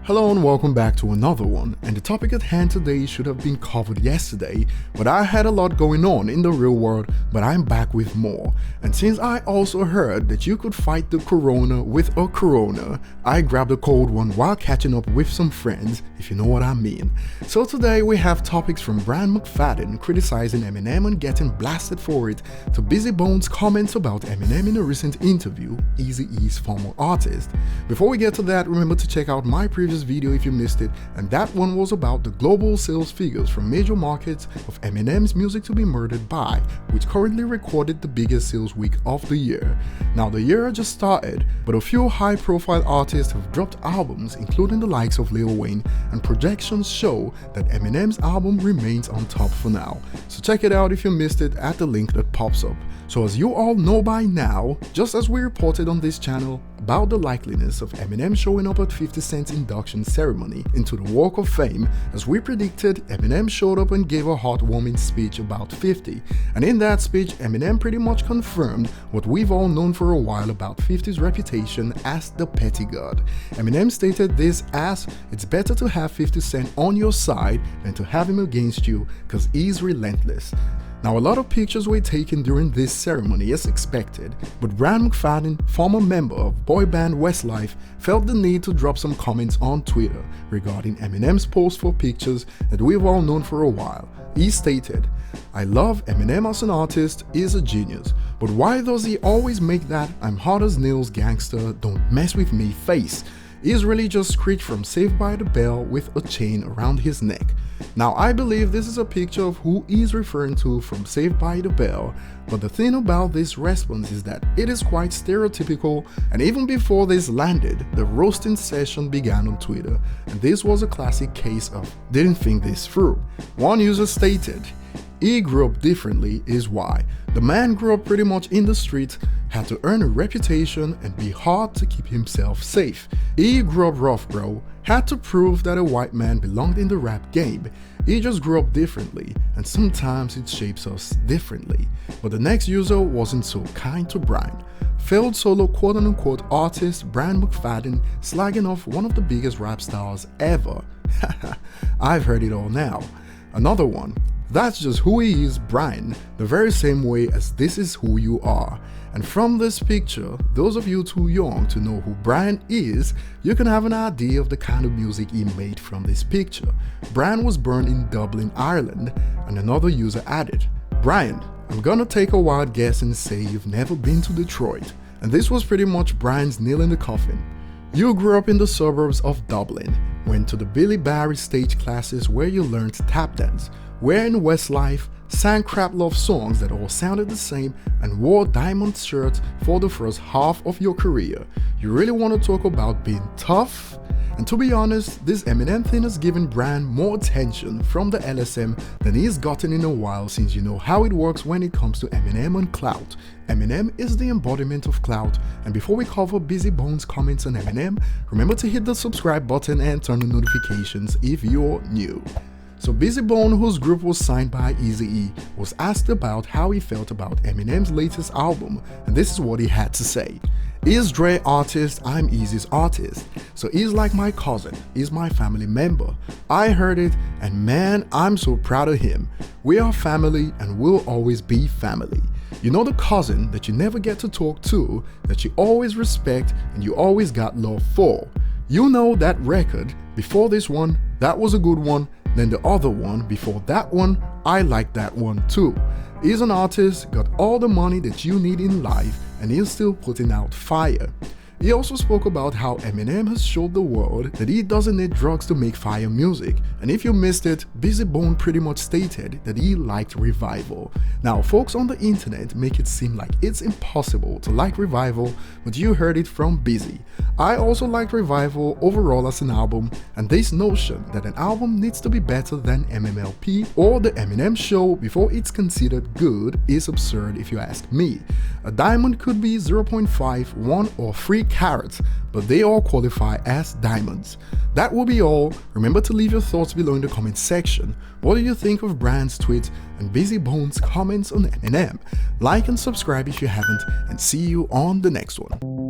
Hello and welcome back to another one, and the topic at hand today should have been covered yesterday, but I had a lot going on in the real world, but I'm back with more. And since I also heard that you could fight the corona with a corona, I grabbed a cold one while catching up with some friends, if you know what I mean. So today we have topics from McFadden criticizing Eminem and getting blasted for it, to Bizzy comments about Eminem in a recent interview, Eazy-E's former artist. Before we get to that, remember to check out my previous video if you missed it, and that one was about the global sales figures from major markets of Eminem's music to be murdered by, which currently recorded the biggest sales week of the year. Now the year just started, but a few high profile artists have dropped albums, including the likes of Lil Wayne, and projections show that Eminem's album remains on top for now. So check it out if you missed it at the link that pops up. So as you all know by now, just as we reported on this channel about the likeliness of Eminem showing up at 50 Cent's induction ceremony into the Walk of Fame, as we predicted, Eminem showed up and gave a heartwarming speech about 50, and in that speech Eminem pretty much confirmed what we've all known for a while about 50's reputation as the petty god. Eminem stated this as, "It's better to have 50 Cent on your side than to have him against you, cause he's relentless." Now a lot of pictures were taken during this ceremony as expected, but McFadden, former member of boy band Westlife, felt the need to drop some comments on Twitter regarding Eminem's post for pictures that we've all known for a while. He stated, "I love Eminem as an artist, he's a genius, but why does he always make that 'I'm hard as nails gangster, don't mess with me' face? He's really just Screech from Saved by the Bell with a chain around his neck." Now I believe this is a picture of who he's referring to from Saved by the Bell, but the thing about this response is that it is quite stereotypical, and even before this landed, the roasting session began on Twitter, and this was a classic case of didn't think this through. One user stated, "He grew up differently is why. The man grew up pretty much in the streets, had to earn a reputation and be hard to keep himself safe. He grew up rough, bro. Had to prove that a white man belonged in the rap game. He just grew up differently, and sometimes it shapes us differently." But the next user wasn't so kind to Brian. Failed solo quote-unquote artist McFadden slagging off one of the biggest rap stars ever. I've heard it all now. Another one. "That's just who he is, Brian, the very same way as this is who you are." And from this picture, those of you too young to know who Brian is, you can have an idea of the kind of music he made from this picture. Brian was born in Dublin, Ireland, and another user added, "Brian, I'm gonna take a wild guess and say you've never been to Detroit." And this was pretty much Brian's nail in the coffin. "You grew up in the suburbs of Dublin, went to the Billy Barry stage classes where you learned tap dance, were in Westlife, sang crap love songs that all sounded the same, and wore diamond shirts for the first half of your career. You really want to talk about being tough?" And to be honest, this Eminem thing has given Brian more attention from the LSM than he's gotten in a while, since you know how it works when it comes to Eminem and clout. Eminem is the embodiment of clout, and before we cover Bizzy comments on Eminem, remember to hit the subscribe button and turn on notifications if you're new. So Bizzy, whose group was signed by Eazy-E, was asked about how he felt about Eminem's latest album, and this is what he had to say. "He's Dre artist, I'm Eazy's artist. So he's like my cousin, he's my family member. I heard it, and man, I'm so proud of him. We are family and will always be family. You know the cousin that you never get to talk to, that you always respect and you always got love for. You know that record, before this one, that was a good one. Then the other one before that one, I like that one too. He's an artist, got all the money that you need in life, and he's still putting out fire." He also spoke about how Eminem has showed the world that he doesn't need drugs to make fire music, and if you missed it, Bizzy pretty much stated that he liked Revival. Now folks on the internet make it seem like it's impossible to like Revival, but you heard it from Bizzy. I also liked Revival overall as an album, and this notion that an album needs to be better than MMLP or the Eminem Show before it's considered good is absurd if you ask me. A diamond could be 0.5, 1 or 3 carats, but they all qualify as diamonds. That will be all. Remember to leave your thoughts below in the comment section. What do you think of Brian's tweet and Bizzy comments on Eminem? Like and subscribe if you haven't, and see you on the next one.